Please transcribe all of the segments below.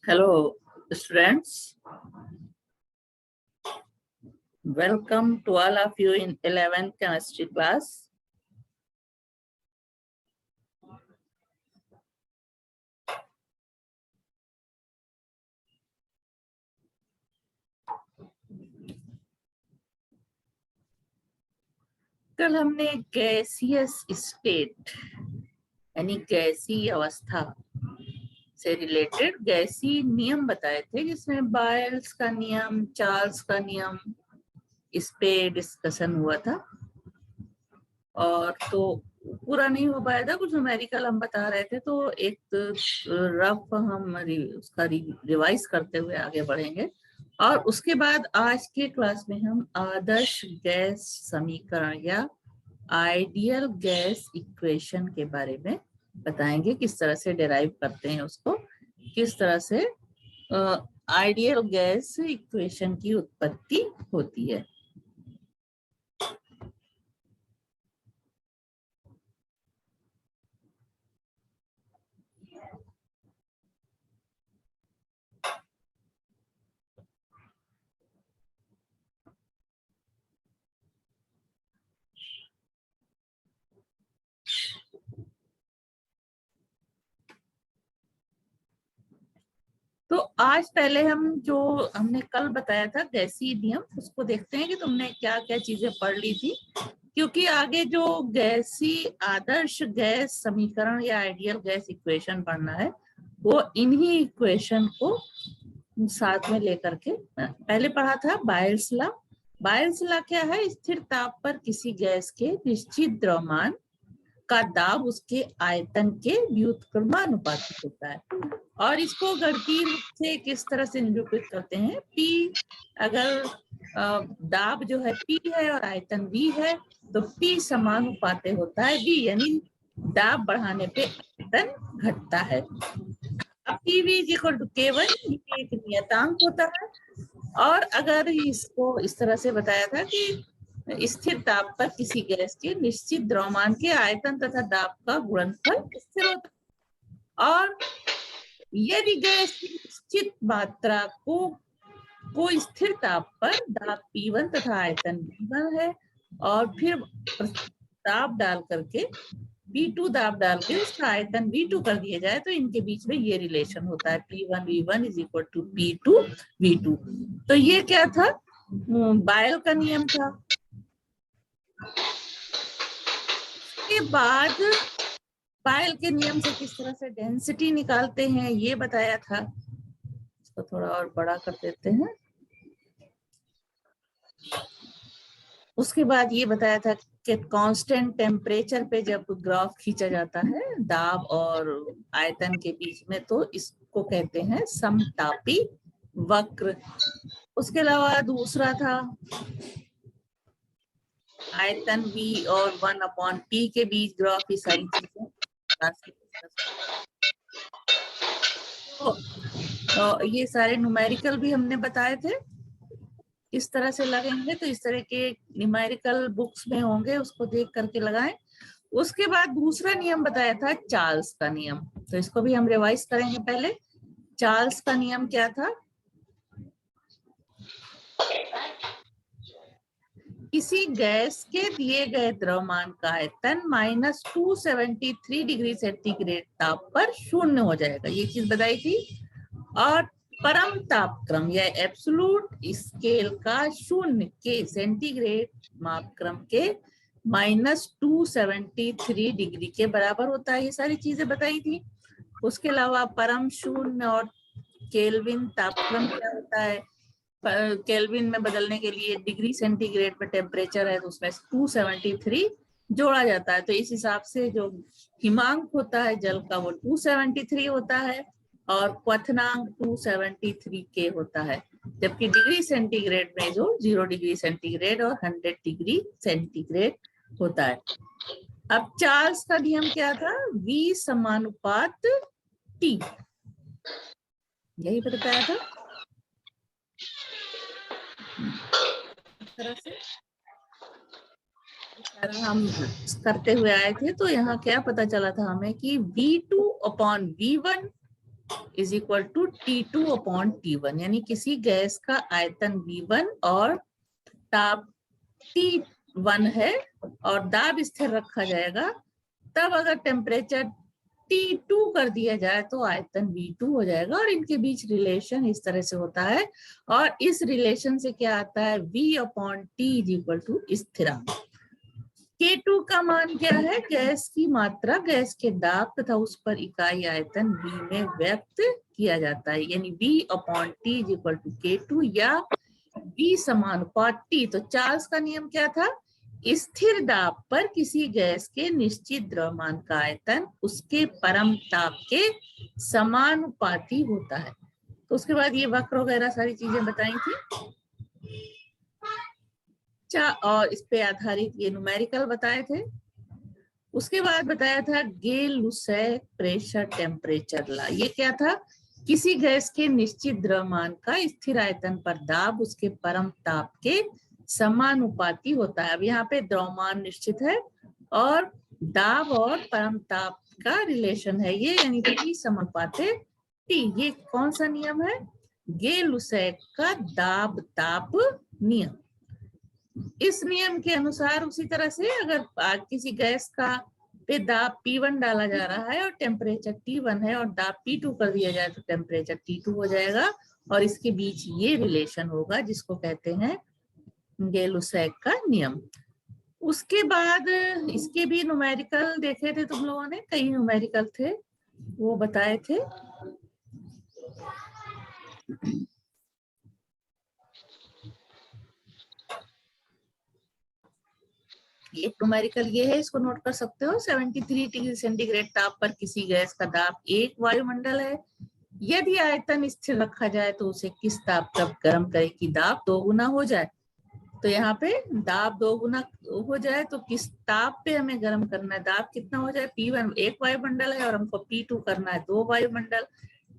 Hello, students. Welcome to all of you in 11th chemistry class. कल हमने gaseous state यानी गैसीय अवस्था से रिलेटेड गैसीय नियम बताए थे, जिसमें बायल्स का नियम, चार्ल्स का नियम, इस पे डिस्कशन हुआ था। और तो पूरा नहीं हो पाया था, कुछ न्यूमेरिकल हम बता रहे थे, तो एक रफ हम उसका रिवाइज करते हुए आगे बढ़ेंगे। और उसके बाद आज के क्लास में हम आदर्श गैस समीकरण या आइडियल गैस इक्वेशन के बारे में बताएंगे, किस तरह से डिराइव करते हैं उसको, किस तरह से आइडियल गैस इक्वेशन की उत्पत्ति होती है। तो आज पहले हम जो हमने कल बताया था गैसीय नियम, उसको देखते हैं कि तुमने क्या क्या चीजें पढ़ ली थी, क्योंकि आगे जो गैसीय आदर्श गैस समीकरण या आइडियल गैस इक्वेशन पढ़ना है, वो इन्हीं इक्वेशन को साथ में लेकर के पहले पढ़ा था बायल्स लॉ। बायल्स लॉ क्या है? स्थिर ताप पर किसी गैस के निश्चित द्रव्यमान का दाब उसके आयतन के व्युत्क्रमानुपातिक होता है। और इसको गणितीय रूप से किस तरह से निरूपित करते हैं? P अगर दाब जो है P है और आयतन V है, तो P समानुपाती होता है V, यानी दाब बढ़ाने पे आयतन घटता है। अब PV is equal to K1, ये एक नियतांक होता है। और अगर इसको इस तरह से बताया था कि स्थिर ताप पर किसी गैस के निश्चित द्रव्यमान के आयतन तथा दाब का गुणनफल स्थिर होता है, और यदि गैस की निश्चित मात्रा को स्थिर ताप पर दाब P1 तथा आयतन V1 है, और फिर दाब डाल करके V2 दाब डाल के उसका आयतन V2 कर दिया जाए, तो इनके बीच में ये रिलेशन होता है P1 V1 is equal to P2 V2। तो ये क्या था? बायल का नियम था। इसके बाद बायल के नियम से किस तरह से डेंसिटी निकालते हैं ये बताया था। इसको थोड़ा और बड़ा कर देते हैं। उसके बाद ये बताया था कि कांस्टेंट टेम्परेचर पे जब ग्राफ खींचा जाता है दाब और आयतन के बीच में, तो इसको कहते हैं समतापी वक्र। उसके अलावा दूसरा था आयतन V और 1/T के बीच ग्राफ, की सारी चीजें तो ये सारे न्यूमेरिकल भी हमने बताए थे। इस तरह से लगेंगे तो इस तरह के न्यूमेरिकल बुक्स में होंगे, उसको देख करके लगाएं। उसके बाद दूसरा नियम बताया था चार्ल्स का नियम, तो इसको भी हम रिवाइज करेंगे। पहले चार्ल्स का नियम क्या था? किसी गैस के दिए गए द्रव्यमान का आयतन -273 डिग्री सेंटीग्रेड ताप पर शून्य हो जाएगा, ये चीज बताई थी। और परम तापक्रम या एब्सोल्यूट स्केल का शून्य के सेंटीग्रेड मापक्रम के -273 डिग्री के बराबर होता है, ये सारी चीजें बताई थी। उसके अलावा परम शून्य और केल्विन तापक्रम क्या होता है? केल्विन में बदलने के लिए डिग्री सेंटीग्रेड पे टेम्परेचर है, तो उसमें 273 जोड़ा जाता है, तो इस हिसाब से जो हिमांक होता है जल का वो 273 होता है, और क्वथनांक 273 के होता है। जबकि डिग्री सेंटीग्रेड में जो 0 डिग्री सेंटीग्रेड और 100 डिग्री सेंटीग्रेड होता है। अब चार्ल्स का नियम क्या था? V समानुपात T, यही बताया था। तरह से हम करते हुए आए थे, तो यहाँ क्या पता चला था हमें कि V2/V1 is equal to T2 upon T1, यानी किसी गैस का आयतन V1 और ताप T1 है और दाब स्थिर रखा जाएगा, तब अगर टेम्परेचर T2 कर दिया जाए तो आयतन V2 हो जाएगा। और इनके बीच रिलेशन इस तरह से होता है, और इस रिलेशन से क्या आता है, V upon T is equal to स्थिरांक। K2 का मान क्या है, गैस की मात्रा, गैस के दाब तथा उस पर इकाई आयतन V में व्यक्त किया जाता है, यानी V upon T is equal to K2 या V समानुपात T। तो चार्ल्स का नियम क्या था, स्थिर दाब पर किसी गैस के निश्चित द्रव्यमान का आयतन उसके परम ताप के समानुपाती होता है। तो उसके बाद ये वक्र वगैरह सारी चीजें बताई थी, और इस पे आधारित ये न्यूमेरिकल बताए थे। उसके बाद बताया था गे-लुसैक प्रेशर टेम्परेचर लॉ। ये क्या था, किसी गैस के निश्चित द्रव्यमान का स्थिर आयतन पर दाब उसके परम ताप के समानुपाती होता है। अब यहाँ पे द्रव्यमान निश्चित है और दाब और परम ताप का रिलेशन है ये, यानी T समानुपाते T। ये कौन सा नियम है, गे-लुसैक का दाब ताप नियम। इस नियम के अनुसार उसी तरह से अगर किसी गैस का पे दाब P1 डाला जा रहा है और टेम्परेचर T1 है और दाब P2 कर दिया जाए तो टेम्परेचर T2 हो जाएगा, और इसके बीच ये रिलेशन होगा जिसको कहते हैं गे-लुसैक का नियम। उसके बाद इसके भी न्यूमेरिकल देखे थे तुम लोगों ने, कई न्यूमेरिकल थे वो बताए थे। एक न्यूमेरिकल ये है, इसको नोट कर सकते हो, 73 डिग्री सेंटीग्रेड ताप पर किसी गैस का दाब 1 वायुमंडल है, यदि आयतन स्थिर रखा जाए तो उसे किस ताप तक गर्म करे कि दाब 2 गुना हो जाए। तो यहाँ पे दाब 2 गुना हो जाए तो किस ताप पे हमें गर्म करना है, दाब कितना हो जाए, P1 1 वायुमंडल है और हमको P2 करना है 2 वायुमंडल।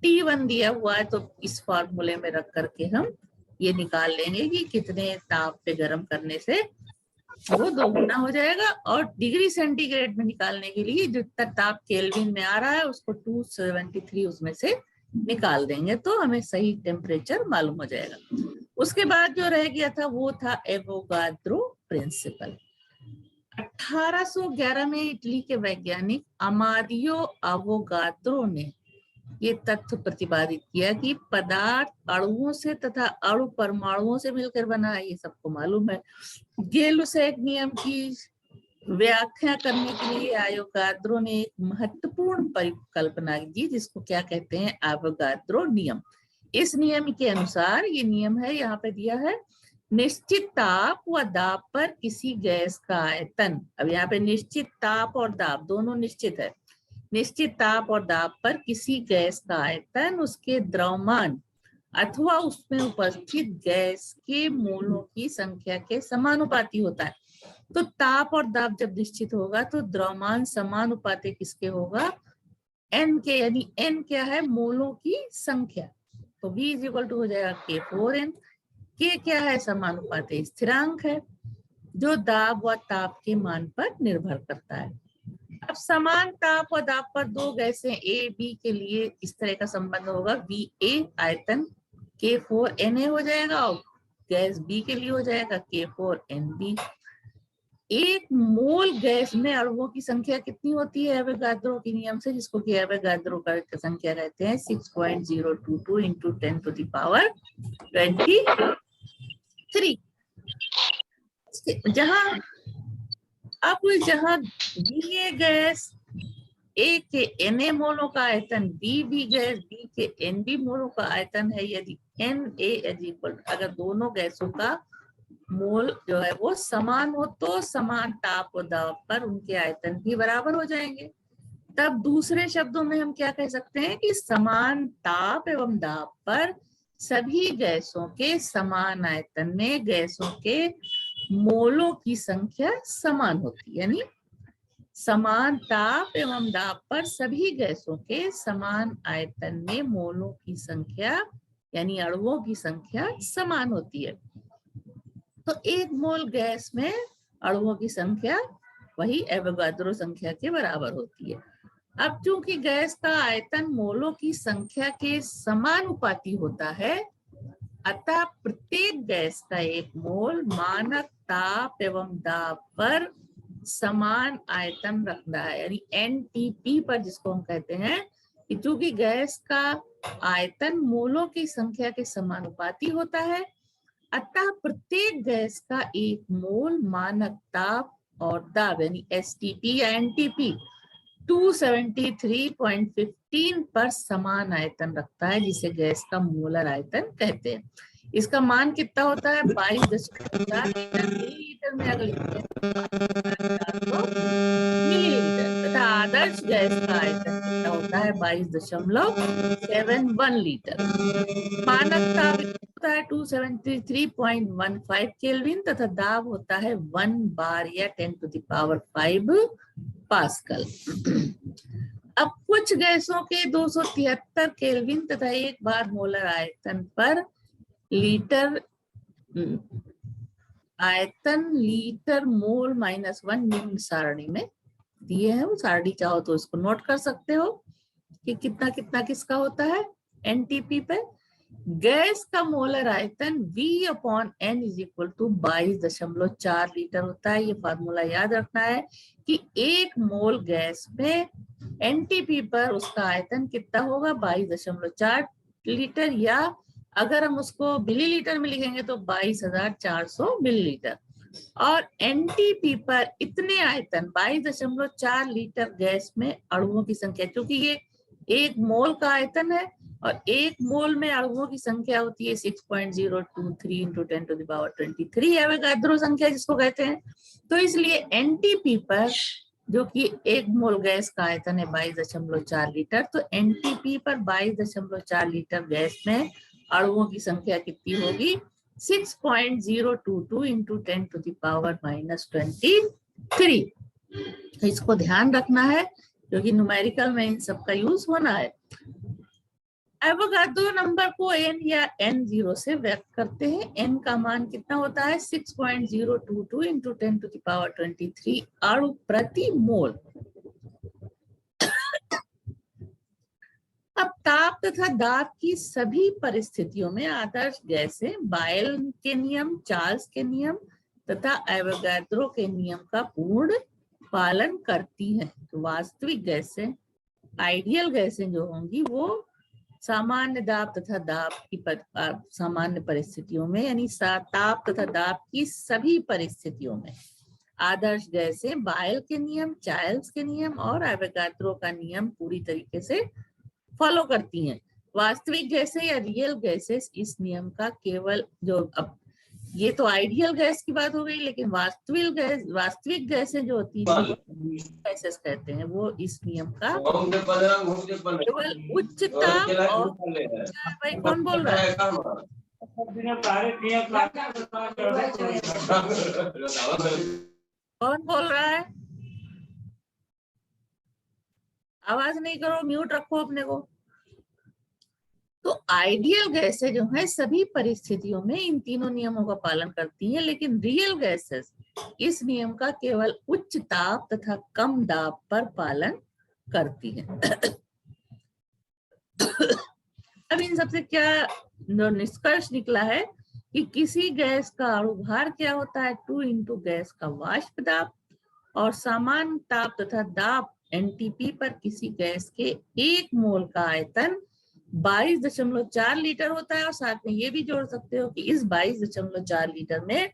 T1 दिया हुआ है तो इस फॉर्मूले में रख करके हम ये निकाल लेंगे कि कितने ताप पे गर्म करने से वो 2 गुना हो जाएगा। और डिग्री सेंटीग्रेड में निकालने के लिए जितना ताप केल्विन में आ रहा है उसको 273 उसमें से निकाल देंगे तो हमें सही टेम्परेचर मालूम हो जाएगा। उसके बाद जो रह गया था वो था एवोगाद्रो प्रिंसिपल। 1811 में इटली के वैज्ञानिक अमादियो अवोगाद्रो ने ये तथ्य प्रतिपादित किया कि पदार्थ अणुओं से तथा अणु परमाणुओं से मिलकर बना है, ये सबको मालूम है। गे-लुसैक नियम की व्याख्या करने के लिए अवोगाद्रो ने एक महत्वपूर्ण परिकल्पना दी जिसको क्या कहते हैं, अवोगाद्रो नियम। इस नियम के अनुसार, ये नियम है यहाँ पे दिया है, निश्चित ताप व दाब पर किसी गैस का आयतन, अब यहाँ पे निश्चित ताप और दाब दोनों निश्चित है, निश्चित ताप और दाब पर किसी गैस का आयतन उसके द्रव्यमान अथवा उसमें उपस्थित गैस के मोलों की संख्या के समानुपाती होता है। तो ताप और दाब जब निश्चित होगा तो द्रव्यमान समानुपाती किसके होगा, n के, यानी n क्या है, मोलों की संख्या। तो V इज इक्वल टू हो जाएगा K4n। K क्या है, समानुपाती स्थिरांक है जो दाब व ताप के मान पर निर्भर करता है। अब समान ताप और दाब पर दो गैसें A B के लिए इस तरह का संबंध होगा, VA आयतन K4Na हो जाएगा और गैस B के लिए हो जाएगा K4nB। एक मोल गैस में अणुओं की संख्या कितनी होती है एवोगाद्रो के नियम से, जिसको कि एवोगाद्रो का संख्या कहते हैं 6.022 इंटू 10 टू द पावर 23। जहां बी गैस ए के Na मोलों का आयतन बी गैस बी के Nb मोलों का आयतन है, यदि Na अगर दोनों गैसों का मोल जो है वो समान हो तो समान ताप और दाब पर उनके आयतन भी बराबर हो जाएंगे। तब दूसरे शब्दों में हम क्या कह सकते हैं कि समान ताप एवं दाब पर सभी गैसों के समान आयतन में गैसों के मोलों की संख्या समान होती है, यानी समान ताप एवं दाब पर सभी गैसों के समान आयतन में मोलों की संख्या यानी अणुओं की संख्या समान होती है। तो एक मोल गैस में अणुओं की संख्या वही एवोगाद्रो संख्या के बराबर होती है। अब चूंकि गैस का आयतन मोलों की संख्या के समानुपाती होता है, अतः प्रत्येक गैस का एक मोल मानक ताप एवं दाब पर समान आयतन रखता है, यानी एनटीपी पर, जिसको हम कहते हैं कि चूंकि गैस का आयतन मोलों की संख्या के समानुपाती होता है, अतः प्रत्येक गैस का एक मोल मानक ताप और दाब यानी एसटीपी या एनटीपी 273.15 पर समान आयतन रखता है, जिसे गैस का मोलर आयतन कहते हैं। इसका मान कितना होता है? 22.4 लीटर। मिलीलीटर में अगर लिखते हैं मिलीलीटर, तथा आदर्श गैस का आयतन कितना होता है? 22.71 लीटर। मानक ताप होता है 273.15 केल्विन तथा दाब होता है 1 बार या 10⁵ पास्कल। अब कुछ गैसों के 273 केल्विन तथा 1 बार मोलर आयतन पर लीटर आयतन लीटर मोल -1 निम्न सारणी में दिए हैं। वो सारणी चाहो तो इसको नोट कर सकते हो कि कितना कितना किसका होता है एनटीपी पे। गैस का मोलर आयतन V/N = 22.4 लीटर होता है। ये फार्मूला याद रखना है कि एक मोल गैस में एनटीपी पर उसका आयतन कितना होगा? 22.4 लीटर, या अगर हम उसको मिलीलीटर में लिखेंगे तो 22,400 मिलीलीटर। और एनटीपी पर इतने आयतन 22.4 लीटर गैस में अणुओं की संख्या, क्योंकि ये एक मोल का आयतन है और एक मोल में अणुओं की संख्या होती है 6.023 × 10⁻23 एवोगाद्रो संख्या जिसको कहते हैं। तो इसलिए एनटीपी पर, जो कि एक मोल गैस का आयतन है 22.4 लीटर, तो एनटीपी पर 22.4 लीटर गैस में अणुओं की संख्या कितनी होगी? 6.022 × 10⁻23। इसको ध्यान रखना है क्योंकि न्यूमेरिकल में इन सब का यूज होना है। एवोगाद्रो नंबर को n या n0 से व्यक्त करते हैं। n का मान कितना होता है? 6.022 × 10⁻23 अणु प्रति मोल। अब ताप तथा दाब की सभी परिस्थितियों में आदर्श गैसें बायल के नियम, चार्ल्स के नियम तथा एवोगाद्रो के नियम का पूर्ण पालन करती हैं। तो वास्तविक गैसें, आइडियल गैसें जो होंगी वो सामान्य दाब तथा दाब की सामान्य परिस्थितियों में, यानी ताप तथा दाब की सभी परिस्थितियों में आदर्श गैसें बायल के नियम, चार्ल्स के नियम और एवोगाद्रो का नियम पूरी तरीके से फॉलो करती हैं। वास्तविक गैसें या रियल गैसेस इस नियम का केवल, जो अब ये तो आइडियल गैस की बात हो गई, लेकिन वास्तविक गैसें जो होती है गैसेस कहते हैं, वो इस नियम का केवल उच्च ताप और भाई कौन बोल रहा है? कौन बोल रहा है? आवाज नहीं करो, म्यूट रखो अपने को। तो आइडियल गैसें जो है सभी परिस्थितियों में इन तीनों नियमों का पालन करती हैं, लेकिन रियल गैसेस इस नियम का केवल उच्च ताप तथा कम दाब पर पालन करती हैं। अब इन सबसे क्या निष्कर्ष निकला है कि किसी गैस का अणुभार क्या होता है? 2 × गैस का वाष्प दाब, और सामान्य ताप तथा दाब एनटीपी पर किसी गैस के एक मोल का आयतन 22.4 लीटर होता है। और साथ में ये भी जोड़ सकते हो कि इस 22.4 लीटर में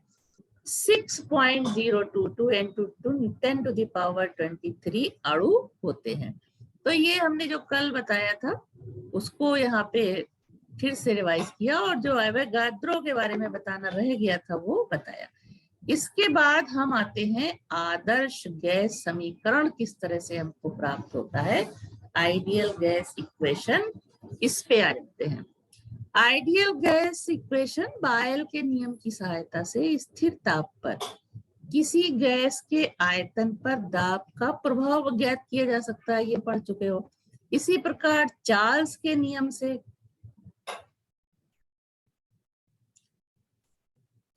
6.022 × 10⁻23 अणु होते हैं। तो ये हमने जो कल बताया था उसको यहाँ पे फिर से रिवाइज किया, और जो एवोगाद्रो के बारे में बताना रह गया था वो बताया। इसके बाद हम आते हैं आदर्श गैस समीकरण किस तरह से हमको प्राप्त होता है, आइडियल गैस इक्वेशन, इस पे आ जाते हैं। आइडियल गैस इक्वेशन बायल के नियम की सहायता से स्थिर ताप पर किसी गैस के आयतन पर दाब का प्रभाव ज्ञात किया जा सकता है, ये पढ़ चुके हो। इसी प्रकार चार्ल्स के नियम से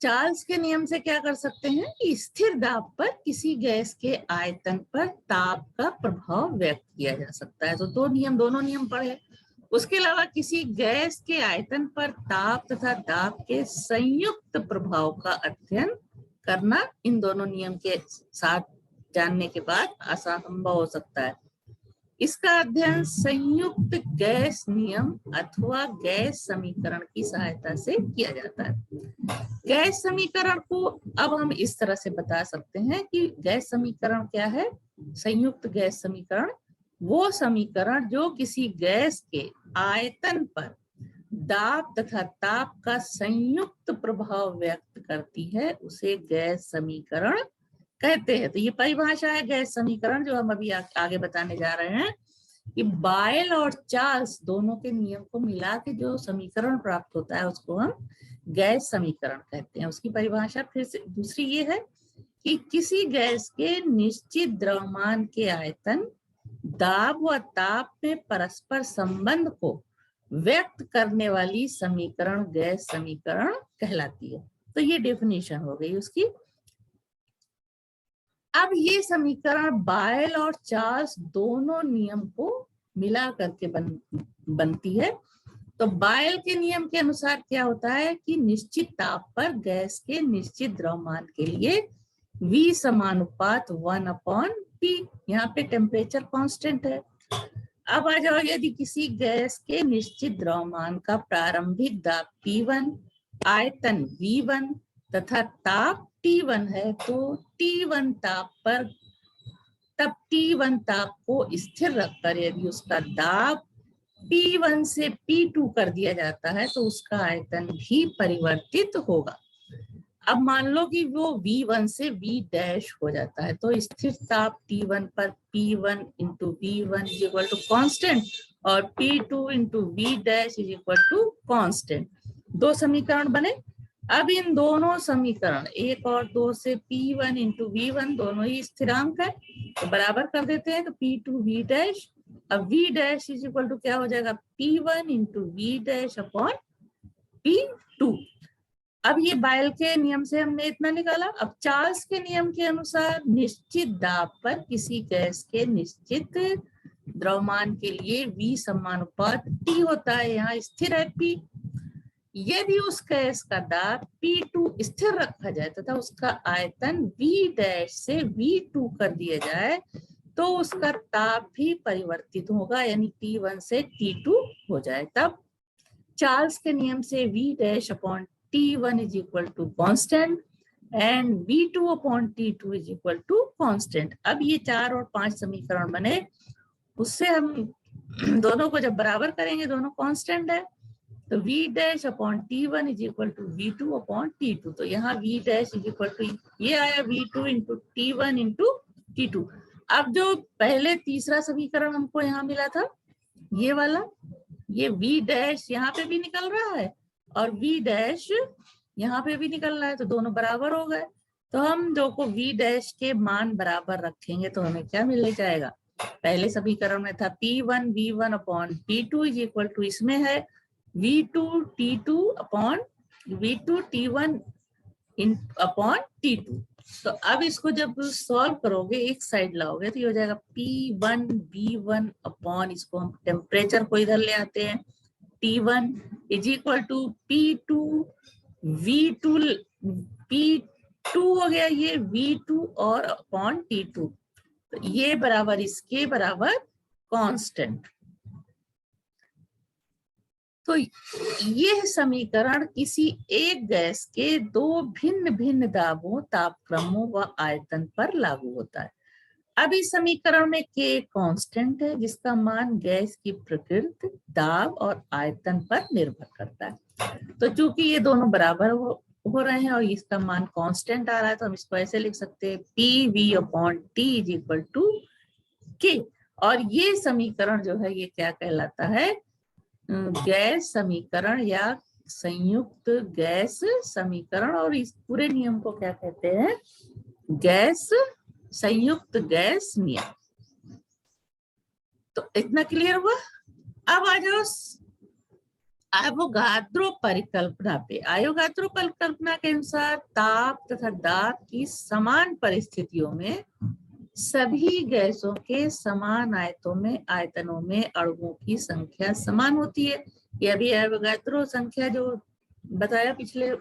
चार्ल्स के नियम से क्या कर सकते हैं कि स्थिर दाब पर किसी गैस के आयतन पर ताप का प्रभाव व्यक्त किया जा सकता है। तो दोनों नियम पढ़े। उसके अलावा किसी गैस के आयतन पर ताप तथा दाब के संयुक्त प्रभाव का अध्ययन करना इन दोनों नियम के साथ जानने के बाद असंभव हो सकता है। इसका अध्ययन संयुक्त गैस नियम अथवा गैस समीकरण की सहायता से किया जाता है। गैस समीकरण को अब हम इस तरह से बता सकते हैं कि गैस समीकरण क्या है। संयुक्त गैस समीकरण वो समीकरण जो किसी गैस के आयतन पर दाब तथा ताप का संयुक्त प्रभाव व्यक्त करती है, उसे गैस समीकरण कहते हैं। तो ये परिभाषा है गैस समीकरण जो हम अभी आगे बताने जा रहे हैं कि बायल और चार्ल्स दोनों के नियम को मिला के जो समीकरण प्राप्त होता है उसको हम गैस समीकरण कहते हैं। उसकी परिभाषा फिर से दूसरी ये है कि किसी गैस के निश्चित द्रव्यमान के आयतन, दाब व ताप में परस्पर संबंध को व्यक्त करने वाली समीकरण गैस समीकरण कहलाती है। तो ये डेफिनेशन हो गई उसकी। अब ये समीकरण बायल और चार्ल्स दोनों नियम को मिला करके बनती है। तो बायल के नियम के अनुसार क्या होता है कि निश्चित ताप पर गैस के निश्चित द्रव्यमान के लिए V समानुपात 1/P, यहाँ पे टेम्परेचर कांस्टेंट है। अब आ जाओ, यदि किसी गैस के निश्चित द्रव्यमान का प्रारंभिक दाब P1, आयतन V1 तथा ताप T1 है, तो T1 ताप पर तब T1 ताप को स्थिर रखकर यदि उसका दाब P1 से P2 कर दिया जाता है तो उसका आयतन भी परिवर्तित होगा। अब मान लो कि वो V1 से V' हो जाता है, तो स्थिर ताप T1 पर P1 into V1 is equal to constant और P2 into V' is equal to constant. दो समीकरण बने। अब इन दोनों समीकरण 1 और 2 से P1 इंटू V1 दोनों ही स्थिरांक है, तो बराबर कर देते हैं। तो P2 V', अब V' इज इक्वल टू क्या हो जाएगा, P1 into V' upon P2। अब ये बायल के नियम से हमने इतना निकाला। अब चार्ल्स के नियम के अनुसार निश्चित दाब पर किसी गैस के निश्चित द्रव्यमान के लिए V समानुपात T होता है, यहाँ स्थिर है P। यदि उस गैस का दाब P2 स्थिर रखा जाए तथा उसका आयतन V' से V2 कर दिया जाए तो उसका ताप भी परिवर्तित होगा, यानी T1 से T2 हो जाए। तब चार्ल्स के नियम से V' upon T1 is equal to constant and V2 upon T2 is equal to constant. अब ये 4 और 5 समीकरण बने, उससे हम दोनों को जब बराबर करेंगे, दोनों कांस्टेंट है, तो V' upon T1 is equal to V2 upon T2। तो यहाँ V' इज इक्वल टू ये आया V2 into T1 into T2। अब जो पहले तीसरा समीकरण हमको यहाँ मिला था, ये वाला, ये V' यहाँ पे भी निकल रहा है और V' यहाँ पे भी निकल रहा है, तो दोनों बराबर हो गए। तो हम दो को V' के मान बराबर रखेंगे तो हमें क्या मिल जाएगा, पहले समीकरण में था P1 V1 upon P2 is equal to, इसमें है V2 T2 upon V2 T1 upon T2। तो अब इसको जब सॉल्व करोगे, एक साइड लाओगे तो ये हो जाएगा P1 V1 अपॉन, इसको हम टेम्परेचर को इधर ले आते हैं, T1 is equal to P2 V2, P2 हो गया ये V2 और अपॉन T2, तो ये बराबर इसके बराबर कांस्टेंट। तो यह समीकरण किसी एक गैस के दो भिन्न भिन्न दाबों, तापक्रमों व आयतन पर लागू होता है। अब इस समीकरण में K कांस्टेंट है जिसका मान गैस की प्रकृति, दाब और आयतन पर निर्भर करता है। तो चूंकि ये दोनों बराबर हो रहे हैं और इसका मान कांस्टेंट आ रहा है, तो हम इसको ऐसे लिख सकते हैं PV upon T is equal to K। और ये समीकरण जो है ये क्या कहलाता है, गैस समीकरण या संयुक्त गैस समीकरण। और इस पूरे नियम को क्या कहते हैं, गैस संयुक्त गैस नियम। तो इतना क्लियर हुआ। अब आ जाओ अवोगाद्रो परिकल्पना के अनुसार ताप तथा दाब की समान परिस्थितियों में सभी गैसों के समान आयतनों में अणुओं की संख्या समान होती है। यह भी अवोगाद्रो संख्या जो बताया पिछले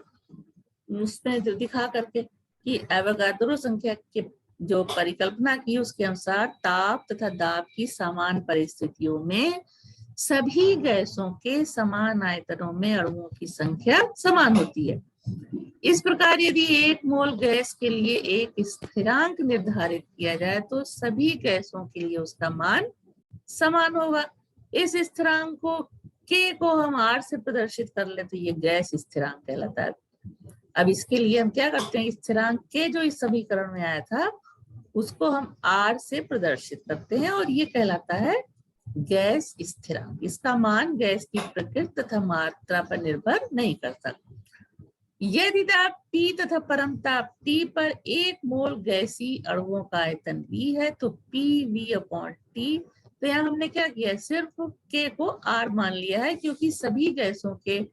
उसमें जो दिखा करके कि अवोगाद्रो संख्या के जो परिकल्पना की उसके अनुसार ताप तथा दाब की समान परिस्थितियों में सभी गैसों के समान आयतनों में अणुओं की संख्या समान होती है। इस प्रकार यदि एक मोल गैस के लिए एक स्थिरांक निर्धारित किया जाए तो सभी गैसों के लिए उसका मान समान होगा। इस स्थिरांक को K को हम R से प्रदर्शित कर ले तो ये गैस स्थिरांक कहलाता है। अब इसके लिए हम क्या करते हैं, स्थिरांक K जो इस समीकरण में आया था उसको हम R से प्रदर्शित करते हैं और ये कहलाता है गैस स्थिरांक। इसका मान गैस की प्रकृति तथा मात्रा पर निर्भर नहीं करता। यदि ताप T तथा परम ताप T पर एक मोल गैसीय अणुओं का आयतन V है तो PV/T। तो यहाँ हमने क्या किया, सिर्फ K को R मान लिया है क्योंकि सभी गैसों के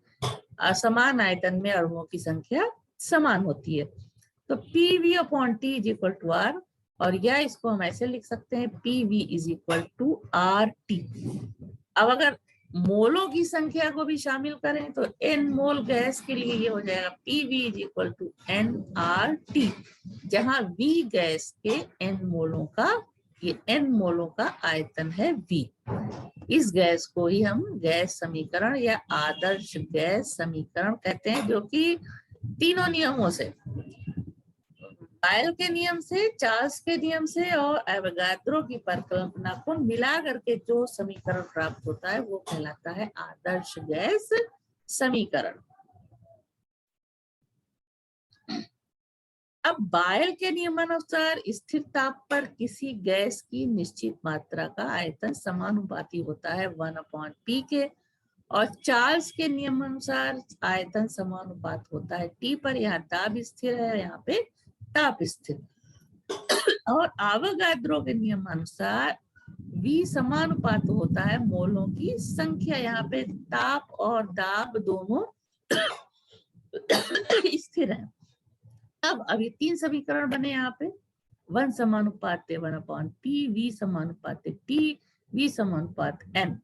समान आयतन में अणुओं की संख्या समान होती है। तो PV/T is equal to R, और या इसको हम ऐसे लिख सकते हैं PV is equal to RT। अब अगर मोलों की संख्या को भी शामिल करें तो N मोल गैस के लिए ये हो जाएगा PV is equal to NRT, जहां V गैस के N मोलों का, ये N मोलों का आयतन है V। इस गैस को ही हम गैस समीकरण या आदर्श गैस समीकरण कहते हैं, जो कि तीनों नियमों से, बायल के नियम से, चार्ल्स के नियम से और एवोगाद्रो की परिकल्पना को मिला करके जो समीकरण प्राप्त होता है वो कहलाता है आदर्श गैस समीकरण। अब बायल के नियमानुसार स्थिर ताप पर किसी गैस की निश्चित मात्रा का आयतन समानुपाती होता है 1/P के, और चार्ल्स के नियमानुसार आयतन समानुपात होता है T पर। यहाँ दाब स्थिर है, यहाँ पे ताप स्थिर। और एवोगाद्रो के नियमानुसार V समानुपात होता है मोलों की संख्या। यहाँ पे ताप और दाब दोनों स्थिर है। अब ये तीन समीकरण बने यहाँ पे, 1 समानुपात 1/P, V समानुपात T, V समानुपात N।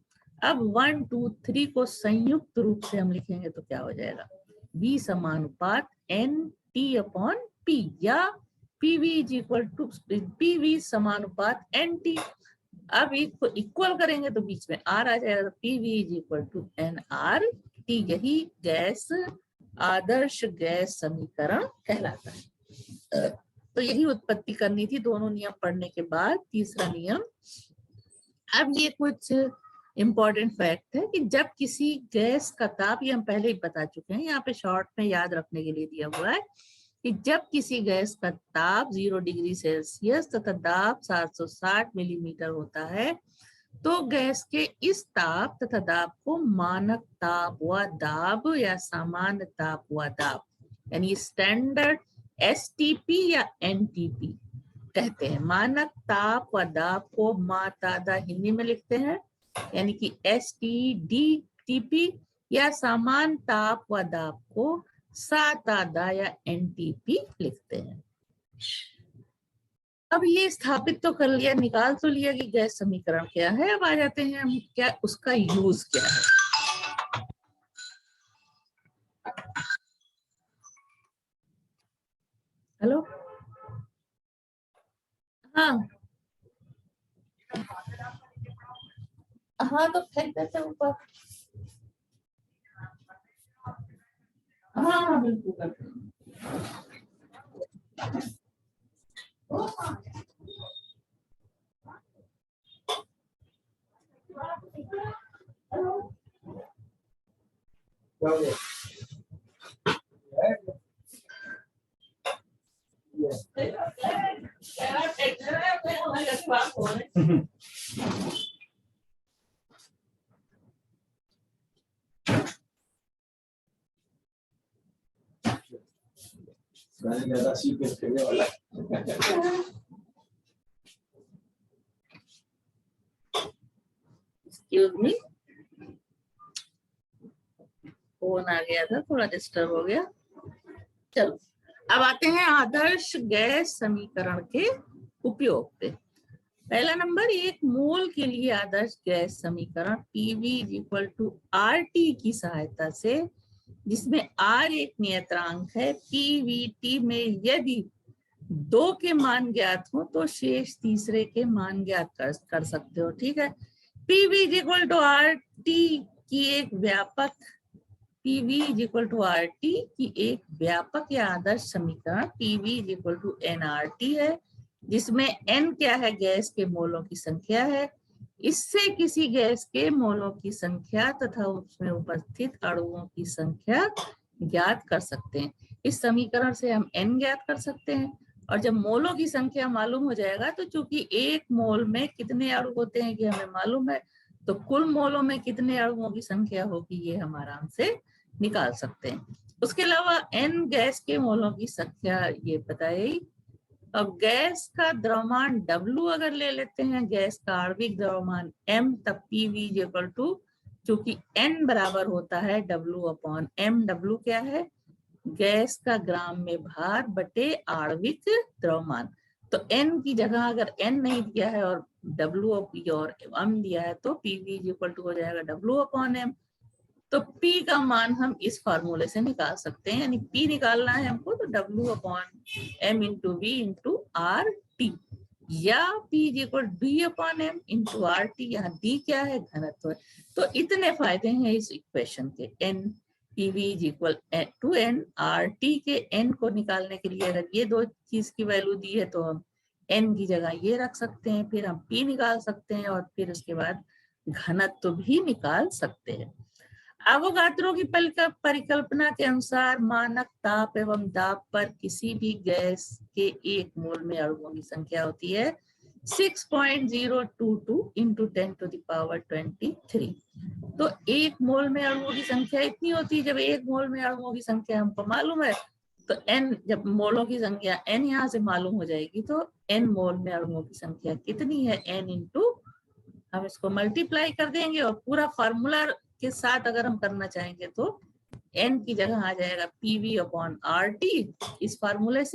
अब 1 2 3 को संयुक्त रूप से हम लिखेंगे तो क्या हो जाएगा, V समानुपात NT/P, या PV is equal to PV समानुपात NT। अब इक्वल करेंगे तो बीच में R आ जाएगा, तो PV is equal to NRT। यही गैस आदर्श गैस समीकरण कहलाता है। तो यही उत्पत्ति करनी थी दोनों नियम पढ़ने के बाद। तीसरा नियम, अब ये कुछ इंपॉर्टेंट फैक्ट है कि जब किसी गैस का ताप, ये हम पहले ही बता चुके हैं, यहाँ पे शॉर्ट में याद रखने के लिए दिया हुआ है कि जब किसी गैस का ताप 0 डिग्री सेल्सियस तथा दाब 760 मिलीमीटर होता है तो गैस के इस ताप तथा दाब को मानक ताप व दाब या सामान्य ताप व दाब, यानी स्टैंडर्ड STP या NTP कहते हैं। मानक ताप व दाब को मातादा हिंदी में लिखते हैं, यानी कि STD/TP, या सामान्य ताप व दाब को सातादा या NTP लिखते हैं। अब ये स्थापित तो कर लिया, निकाल तो लिया कि गैस समीकरण क्या है। अब आ जाते हैं हम क्या उसका यूज क्या है। हेलो, हाँ हाँ, तो फेंक देते ऊपर। हाँ हाँ बिल्कुल करते हैं। Excuse me. फोन आ गया था, थोड़ा डिस्टर्ब हो गया। चलो अब आते हैं आदर्श गैस समीकरण के उपयोग पे। पहला नंबर, एक मोल के लिए आदर्श गैस समीकरण PV इक्वल टू RT की सहायता से, जिसमें R एक नियतांक है, PVT में यदि 2 के मान ज्ञात हो तो शेष तीसरे के मान ज्ञात कर सकते हो। ठीक है, PV इक्वल टू RT की एक व्यापक PV इक्वल टू RT की एक व्यापक या आदर्श समीकरण PV इक्वल टू nRT है, जिसमें n क्या है, गैस के मोलों की संख्या है। इससे किसी गैस के मोलों की संख्या तथा उसमें उपस्थित अणुओं की संख्या ज्ञात कर सकते हैं। इस समीकरण से हम n ज्ञात कर सकते हैं, और जब मोलों की संख्या मालूम हो जाएगा तो चूंकि एक मोल में कितने अणु होते हैं कि हमें मालूम है, तो कुल मोलों में कितने अणुओं की संख्या होगी ये हम आराम से निकाल सकते हैं। उसके अलावा n गैस के मोलों की संख्या ये पता है। अब गैस का द्रव्यमान W अगर ले लेते हैं, गैस का आणविक द्रव्यमान m, तब PV इक्वल टू, चूंकि n बराबर होता है W अपॉन m। W क्या है, गैस का ग्राम में भार बटे आणविक द्रव्यमान। तो n की जगह अगर n नहीं दिया है और W और m दिया है तो PV इक्वल टू हो जाएगा W अपॉन m। तो P का मान हम इस फार्मूले से निकाल सकते हैं, यानी P निकालना है हमको तो W upon m into V into R T, या P equal D upon m into R T. यहाँ D क्या है, घनत्व है। तो इतने फायदे हैं इस इक्वेशन के। n PV equal to n RT के n को निकालने के लिए अगर ये दो चीज की वैल्यू दी है तो हम n की जगह ये रख सकते हैं, फिर हम P निकाल सकते हैं और फिर उसके बाद घनत्व भी निकाल सकते हैं। एवोगाद्रो की परिकल्पना के अनुसार मानक ताप एवं दाब पर किसी भी गैस के एक मोल में अणुओं की संख्या होती है 6.022 इंटू 10 टू द पावर 23। तो एक मोल में अणुओं की संख्या इतनी होती है। जब एक मोल में अणुओं की संख्या हमको मालूम है तो n, जब मोलों की संख्या n यहाँ से मालूम हो जाएगी तो n मोल में अणुओं की संख्या कितनी है, n इंटू, हम इसको मल्टीप्लाई कर देंगे और पूरा फार्मूला के साथ अगर हम करना चाहेंगे तो n की जगह आ जाएगा PV अपॉन RT। इस फार्मूले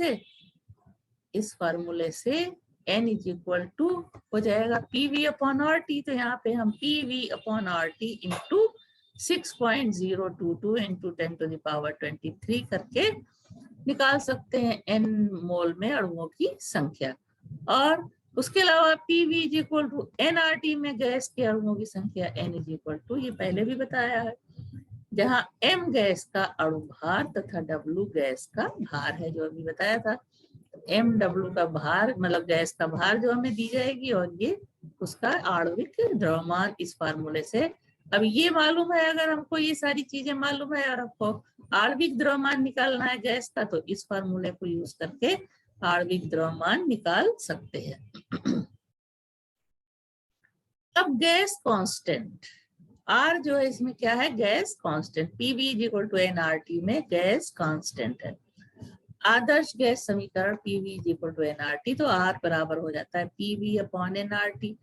से n इज इक्वल टू हो जाएगा PV अपॉन RT। तो यहाँ पे हम PV upon RT into 6.022 into 10 to the power 23 करके निकाल सकते हैं n मोल में अणुओं की संख्या। और उसके अलावा PV is equal to nRT में गैस के अणुओं की संख्या n इज इक्वल टू, ये पहले भी बताया है, जहां m गैस का अणु भार तथा W गैस का भार है, जो अभी बताया था। m W का भार मतलब गैस का भार जो हमें दी जाएगी, और ये उसका आणविक द्रव्यमान इस फार्मूले से। अब ये मालूम है, अगर हमको ये सारी चीजें मालूम है और हमको आणविक द्रव्यमान निकालना है गैस का, तो इस फार्मूले को यूज करके आणविक द्रव्यमान निकाल सकते हैं। अब गैस कांस्टेंट R जो है इसमें क्या है, gas constant. PV equal to nRT में गैस कांस्टेंट है। आदर्श गैस समीकरण PV इक्वल टू nRT, तो R बराबर हो जाता है PV अपॉन nRT।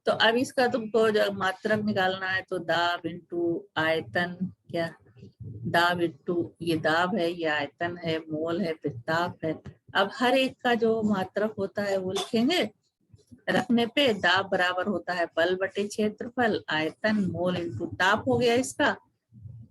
तो अब इसका तुमको जब मात्रक निकालना है तो दाब इंटू आयतन, क्या दाब इंटू, ये दाब है, ये आयतन है, मोल है, फिर ताप है। अब हर एक का जो मात्रक होता है वो लिखेंगे रखने पे। दाब बराबर होता है बल बटे क्षेत्रफल, आयतन मोल इंटू ताप हो गया इसका।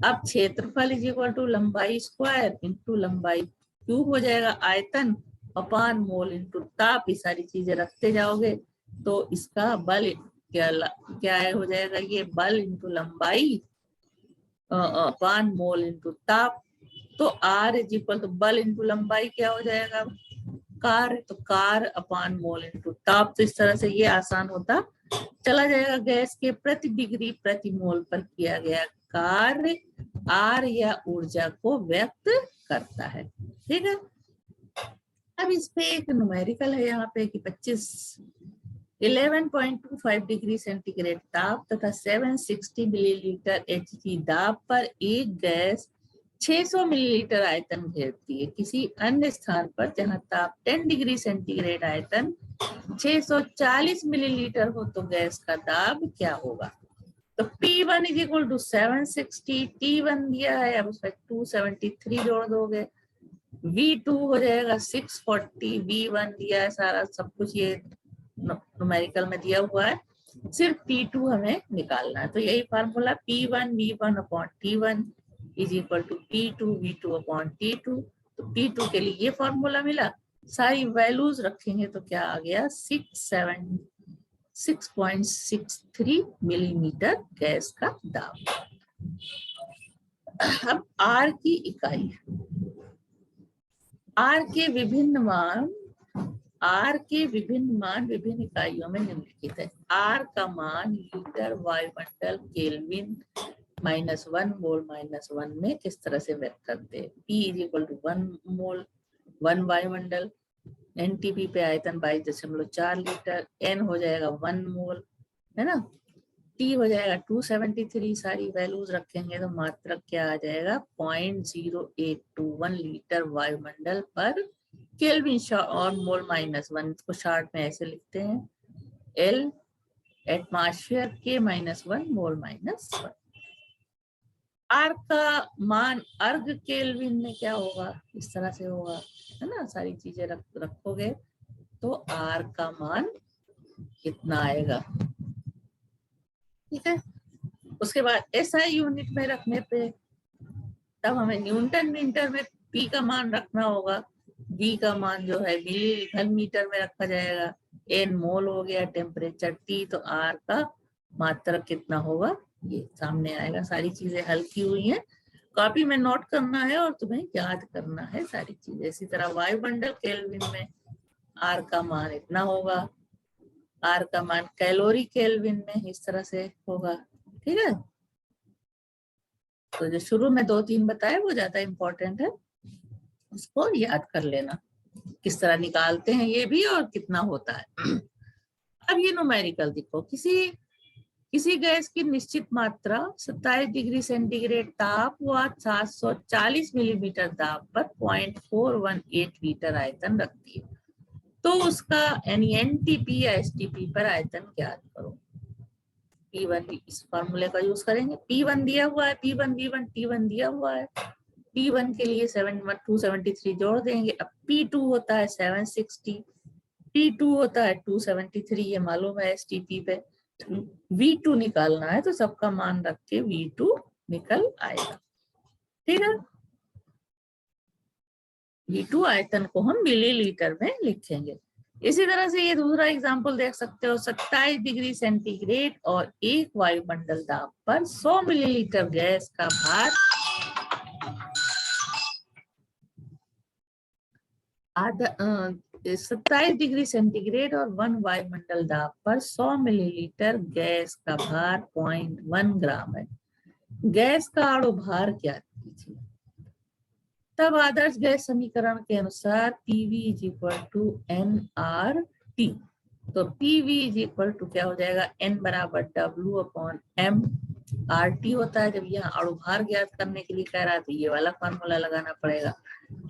अब क्षेत्रफल इज इक्वल टू लंबाई स्क्वायर इंटू लंबाई क्यूब हो जाएगा, आयतन अपान मोल इंटू ताप। ये सारी चीजें रखते जाओगे तो इसका बल क्या है हो जाएगा, ये बल इंटू लंबाई अपान मोल इंटू ताप। तो R इज इक्वल टू बल इंटू लंबाई क्या हो जाएगा, कार्य, तो कार्य अपान मोल इंटू ताप। तो इस तरह से ये आसान होता चला जाएगा। गैस के प्रति डिग्री प्रति मोल पर किया गया कार्य R या ऊर्जा को व्यक्त करता है। ठीक है, अब इस पे एक न्यूमेरिकल है यहाँ पे कि 11.25 डिग्री सेंटीग्रेड ताप तथा 760 मिलीलीटर Hg दाब पर एक गैस 600 मिलीलीटर आयतन घेरती है किसी अन्य स्थान पर जहां ताप 10 डिग्री सेंटीग्रेड, आयतन 640 मिलीलीटर हो, तो गैस का दाब क्या होगा। तो P1 is equal to 760, T1 दिया है, अब उसमें 273 जोड़ दोगे, V2 हो जाएगा 640, V1 दिया है, सारा सब कुछ ये न्यूमेरिकल में दिया हुआ है, सिर्फ P2 हमें निकालना है। तो यही formula P1 V1 upon T1 is equal to P2 V2 upon T2। तो P2 के लिए ये फार्मूला मिला, सारी वैल्यूज रखेंगे तो क्या आ गया, 6.63 मिलीमीटर गैस का दाब। अब R की इकाई, R के विभिन्न मान विभिन्न इकाइयों में निम्नलिखित है। R का मान लीटर वायुमंडल केल्विन -1 मोल -1 में किस तरह से व्यक्त करते हैं। P इज इक्वल टू 1 मोल 1 वायुमंडल, NTP पे आयतन 22.4 लीटर, N हो जाएगा 1 मोल, है ना, T हो जाएगा 273, सारी वैल्यूज रखेंगे तो मात्रक क्या आ जाएगा, 0.0821 लीटर वायुमंडल पर केल्विन और मोल -1 को शॉर्ट में ऐसे लिखते हैं, L एटमॉस्फेयर के -1 मोल -1। R का मान अर्ग केल्विन में क्या होगा, इस तरह से होगा, है ना, सारी चीजें रखोगे तो R का मान कितना आएगा, ठीक है। उसके बाद SI यूनिट में रखने पे तब हमें न्यूटन मीटर में P का मान रखना होगा, V का मान जो है मिली घन मीटर में रखा जाएगा, N मोल हो गया, टेम्परेचर T, तो R का मात्रक कितना होगा ये सामने आएगा। सारी चीजें हल की हुई हैं, कॉपी में नोट करना है और तुम्हें याद करना है सारी चीजें। इसी तरह वायुमंडल केल्विन में R का मान इतना होगा, R का मान कैलोरी केल्विन में इस तरह से होगा, ठीक है। तो जो शुरू में 2-3 बताए वो ज्यादा इंपॉर्टेंट है, उसको याद कर लेना, किस तरह निकालते हैं ये भी और कितना होता है। अब ये न्यूमेरिकल देखो, किसी गैस की निश्चित मात्रा 27 डिग्री सेंटीग्रेड ताप व 740 मिलीमीटर दाब पर 0.418 लीटर आयतन रखती है, तो उसका यानी NTP या STP पर आयतन ज्ञात करो। P1 इस फॉर्मूले का यूज करेंगे, P1 दिया हुआ है, P1 V1 T1 दिया हुआ है, P1 के लिए 273 जोड़ देंगे। अब P2 होता है 760, T2 होता है 273, ये मालूम है STP पे। V2 निकालना है तो सबका मान रख के V2 निकल आएगा, ठीक है। V2 आयतन को हम मिलीलीटर में लिखेंगे। इसी तरह से ये दूसरा एग्जांपल देख सकते हो, 27 डिग्री सेंटीग्रेड और 1 वायुमंडल दाब पर 100 मिलीलीटर गैस का भार 27 डिग्री सेंटीग्रेड और 1 वायुमंडल दाब पर 100 मिलीलीटर गैस का भार 0.1 ग्राम है। गैस का अणु भार ज्ञात कीजिए। तब आदर्श गैस समीकरण के अनुसार PV is equal to nRT, तो PV इज इक्वल टू क्या हो जाएगा, N बराबर W अपॉन M, RT होता है जब यहाँ अणु भार ज्ञात करने के लिए कह रहा है तो ये वाला फॉर्मूला लगाना पड़ेगा।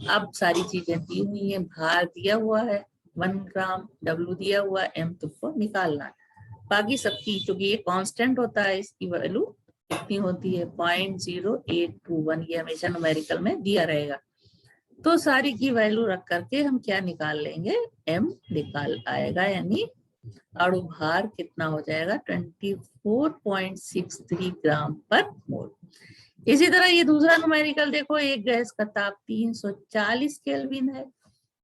अब सारी चीजें दी हुई है, भार दिया हुआ है 1 ग्राम, W दिया हुआ है, M तुमको निकालना है। बाकी सबकी चूंकि ये कांस्टेंट होता है, इसकी वैल्यू कितनी होती है 0.0821, ये हमेशा न्यूमेरिकल में दिया रहेगा। तो सारी की वैल्यू रख करके हम क्या निकाल लेंगे, M निकाल आएगा, यानी अणु भार कितना हो जाएगा 24.63 ग्राम पर मोल। इसी तरह ये दूसरा न्यूमेरिकल देखो, एक गैस का ताप 340 केल्विन है,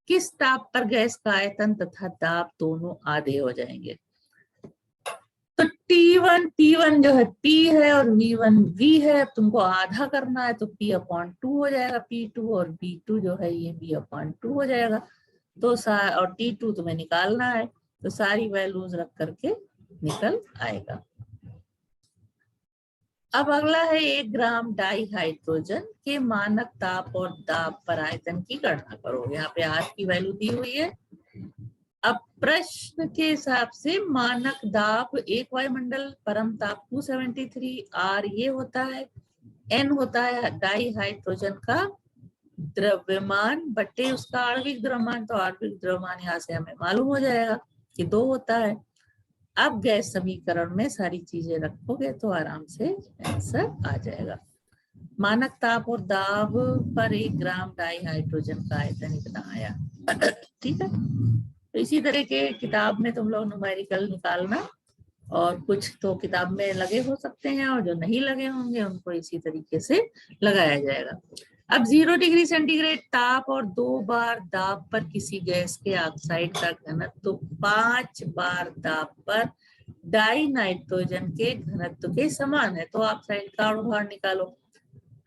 किस ताप पर गैस का आयतन तथा दाब दोनों आधे हो जाएंगे। तो T1 जो है P है और V1 V है, अब तुमको आधा करना है तो P/2 हो जाएगा P2, और V2 जो है ये V/2 हो जाएगा। तो और T2 तुम्हें निकालना है, तो सारी वैल्यूज रख करके निकल आएगा। अब अगला है 1 ग्राम डाई हाइड्रोजन के मानक ताप और दाब पर आयतन की गणना करो। यहाँ पे R की वैल्यू दी हुई है। अब प्रश्न के हिसाब से मानक दाब 1 वायुमंडल, परम ताप 273, R ये होता है, N होता है डाई हाइड्रोजन का द्रव्यमान बटे उसका आणविक द्रव्यमान, तो आणविक द्रव्यमान यहाँ से हमें मालूम हो जाएगा कि 2 होता है। अब गैस समीकरण में सारी चीजें रखोगे तो आराम से आंसर आ जाएगा। मानक ताप और दाब पर 1 ग्राम डाई हाइड्रोजन का आयतन इतना आया। ठीक है, तो इसी तरह के किताब में तुम लोग न्यूमेरिकल निकालना, और कुछ तो किताब में लगे हो सकते हैं और जो नहीं लगे होंगे उनको इसी तरीके से लगाया जाएगा। अब 0 डिग्री सेंटीग्रेड ताप और 2 बार दाब पर किसी गैस के ऑक्साइड का घनत्व तो 5 बार दाब पर डाई नाइट्रोजन के घनत्व के समान है, तो ऑक्साइड का अणुभार निकालो।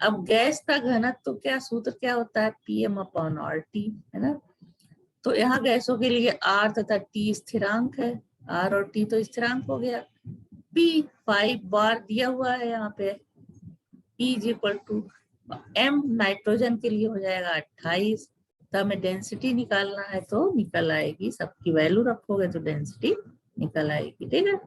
अब गैस का घनत्व तो क्या सूत्र क्या होता है, Pm/RT, है ना। तो यहाँ गैसों के लिए R तथा T स्थिरांक है, R और T तो स्थिरांक हो गया। P 5 बार दिया हुआ है यहाँ पे, P = M नाइट्रोजन के लिए हो जाएगा 28। तो हमें डेंसिटी निकालना है तो निकल आएगी, सबकी वैल्यू रखोगे तो डेंसिटी निकल आएगी। ठीक है,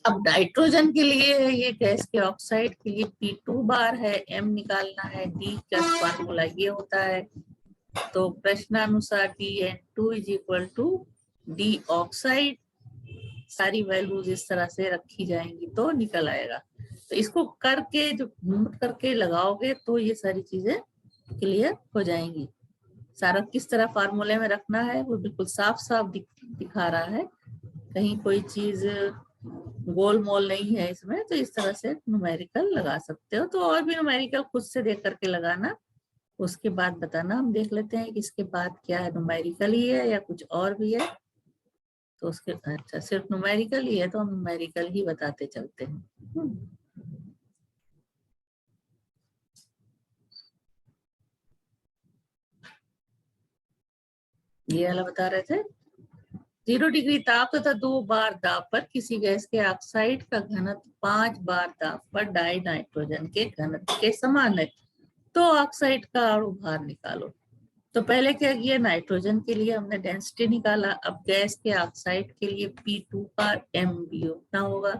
अब नाइट्रोजन के लिए ये गैस के ऑक्साइड के लिए P2 बार है, M निकालना है, D का फॉर्मूला ये होता है। तो प्रश्नानुसार DN2 = D ऑक्साइड, सारी वैल्यूज इस तरह से रखी जाएंगी तो निकल आएगा। तो इसको करके जो नोट करके लगाओगे तो ये सारी चीजें क्लियर हो जाएंगी। सारा किस तरह फार्मूले में रखना है वो बिल्कुल साफ साफ दिखा रहा है, कहीं कोई चीज गोल मोल नहीं है इसमें। तो इस तरह से न्यूमेरिकल लगा सकते हो। तो और भी न्यूमेरिकल खुद से देख करके लगाना, उसके बाद बताना। हम देख लेते हैं कि इसके बाद क्या है, न्यूमेरिकल ही है या कुछ और भी है। तो उसके अच्छा सिर्फ न्यूमेरिकल ही है तो हम न्यूमेरिकल ही बताते चलते हैं। ये वाला बता रहे थे, 0 डिग्री ताप तथा 2 बार दाब पर किसी गैस के ऑक्साइड का घनत्व 5 बार दाब पर डाई नाइट्रोजन के घनत्व के समान है, तो ऑक्साइड का अणुभार निकालो। तो पहले क्या किया, नाइट्रोजन के लिए हमने डेंसिटी निकाला। अब गैस के ऑक्साइड के लिए P2 का MbO उतना होगा,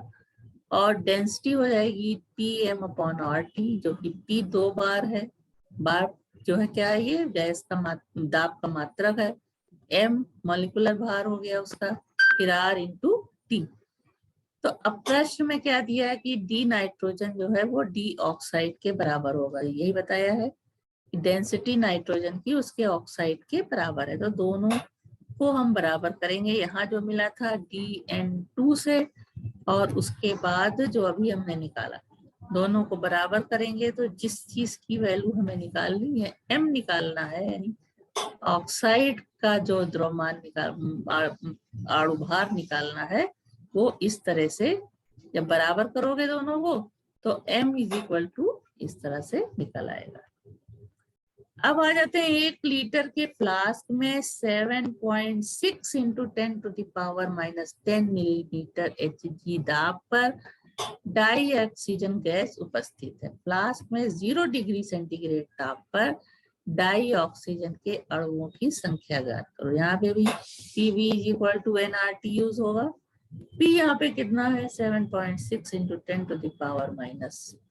और डेंसिटी हो जाएगी Pm/RT, जो कि P 2 बार है। बार जो है क्या है, ये गैस का दाब का मात्रक है। M मॉलिक्यूलर भार हो गया उसका, फिर R × T। तो अब प्रश्न में क्या दिया है कि डी नाइट्रोजन जो है वो डी ऑक्साइड के बराबर होगा, यही बताया है कि डेंसिटी नाइट्रोजन की उसके ऑक्साइड के बराबर है। तो दोनों को हम बराबर करेंगे, यहाँ जो मिला था DN2 से और उसके बाद जो अभी हमने निकाला, दोनों को बराबर करेंगे। तो जिस चीज की वैल्यू हमें निकालनी है, M निकालना है, यानी ऑक्साइड का जो द्रव्यमान अणुभार निकालना है, वो इस तरह से जब बराबर करोगे दोनों को तो M = इस तरह से निकल आएगा। अब आ जाते हैं 1 लीटर के फ्लास्क में 7.6 × 10⁻⁻10 मिलीलीटर Hg दाब पर डाई ऑक्सीजन गैस उपस्थित है। फ्लास्क में 0 डिग्री सेंटीग्रेड ताप पर डाई ऑक्सीजन के अणुओं की संख्या ज्ञात करो। यहाँ पे भी Pv = nRT यूज होगा। P यहाँ पे कितना है, 7.6 × 10⁻⁻10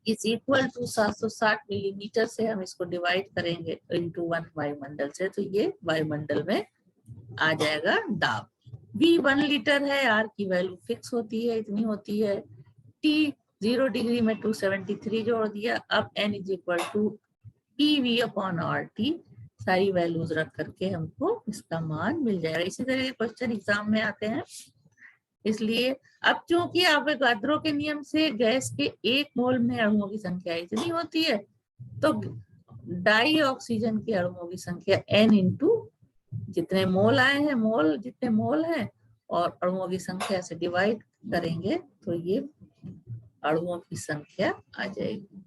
इज इक्वल टू 760 मिलीमीटर से हम इसको डिवाइड करेंगे इनटू 1 वायुमंडल से, तो ये वायुमंडल में आ जाएगा दाब। V 1 लीटर है, R की वैल्यू फिक्स होती है, इतनी होती है। T 0 डिग्री में 273 जोड़ दिया। अब N = Pv/RT, सारी वैल्यूज रख करके हमको इसका मान मिल जाएगा। इसी तरह के क्वेश्चन एग्जाम में आते हैं। इसलिए अब चूंकि अवोगाद्रो के नियम से गैस के 1 मोल में अणुओं की संख्या इतनी होती है, तो डाई ऑक्सीजन के अणुओं की संख्या N × जितने मोल आए हैं, मोल जितने मोल हैं और अणुओं की संख्या से डिवाइड करेंगे तो ये अणुओं की संख्या आ जाएगी।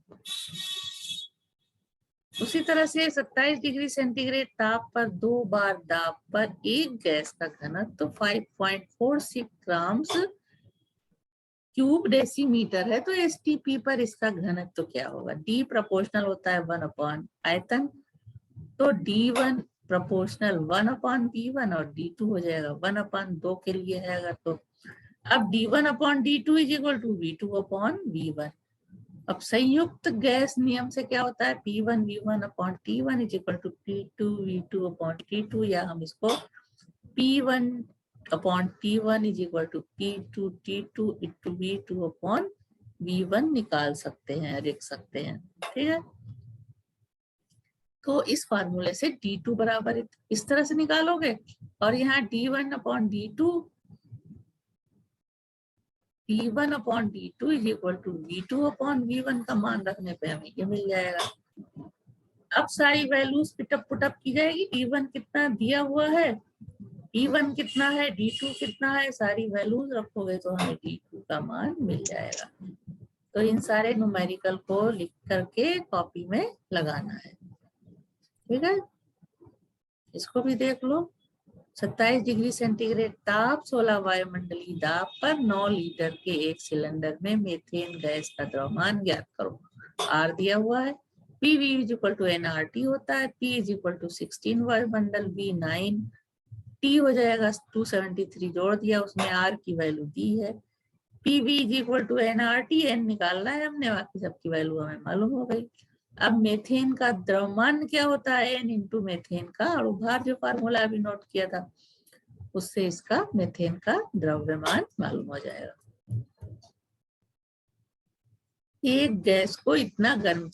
उसी तरह से 27 डिग्री सेंटीग्रेड ताप पर 2 बार दाब पर एक गैस का घनत्व तो 5.46 ग्राम्स क्यूब डेसीमीटर है, तो STP पर इसका घनत्व तो क्या होगा। D प्रोपोर्शनल होता है 1/, आयतन, तो D1 प्रोपोर्शनल 1/V1 और D2 हो जाएगा 1/2 के लिए है अगर तो। अब D1/D2 = V2/V1। अब संयुक्त गैस नियम से क्या होता है, P1V1/T1 is equal to P2V2/T2, या हम इसको P1/T1 is equal to P2T2V2/V1 निकाल सकते हैं, लिख सकते हैं। ठीक है, तो इस फार्मूले से D2 बराबर इस तरह से निकालोगे, और यहाँ P1/D2 is equal to V2/V1 का मान रखने पे हमें ये मिल जाएगा। अब सारी वैल्यूज पुटअप की जाएगी। D1 कितना दिया हुआ है, D1 कितना है, D2 कितना है, सारी वैल्यूज रखोगे तो हमें D2 का मान मिल जाएगा। तो इन सारे न्यूमेरिकल को लिख करके कॉपी में लगाना है। ठीक है, इसको भी देख लो। 27 डिग्री सेंटीग्रेड ताप, 16 वायुमंडलीय दाब पर 9 लीटर के एक सिलेंडर में मीथेन गैस का द्रव्यमान ज्ञात करो। आर दिया हुआ है, PV is equal to NRT होता है, P इज इक्वल टू 16 वायुमंडल, V 9, T हो जाएगा 273 जोड़ दिया, उसमें R की वैल्यू दी है। PV is equal to NRT, N निकालना है हमने, बाकी सबकी वैल्यू हमें मालूम हो गई। अब मेथेन का द्रव्यमान क्या होता है, N इंटू मेथेन का अणुभार, जो फार्मूला अभी नोट किया था, उससे इसका मेथेन का द्रव्यमान मालूम हो जाएगा। एक गैस को इतना गर्म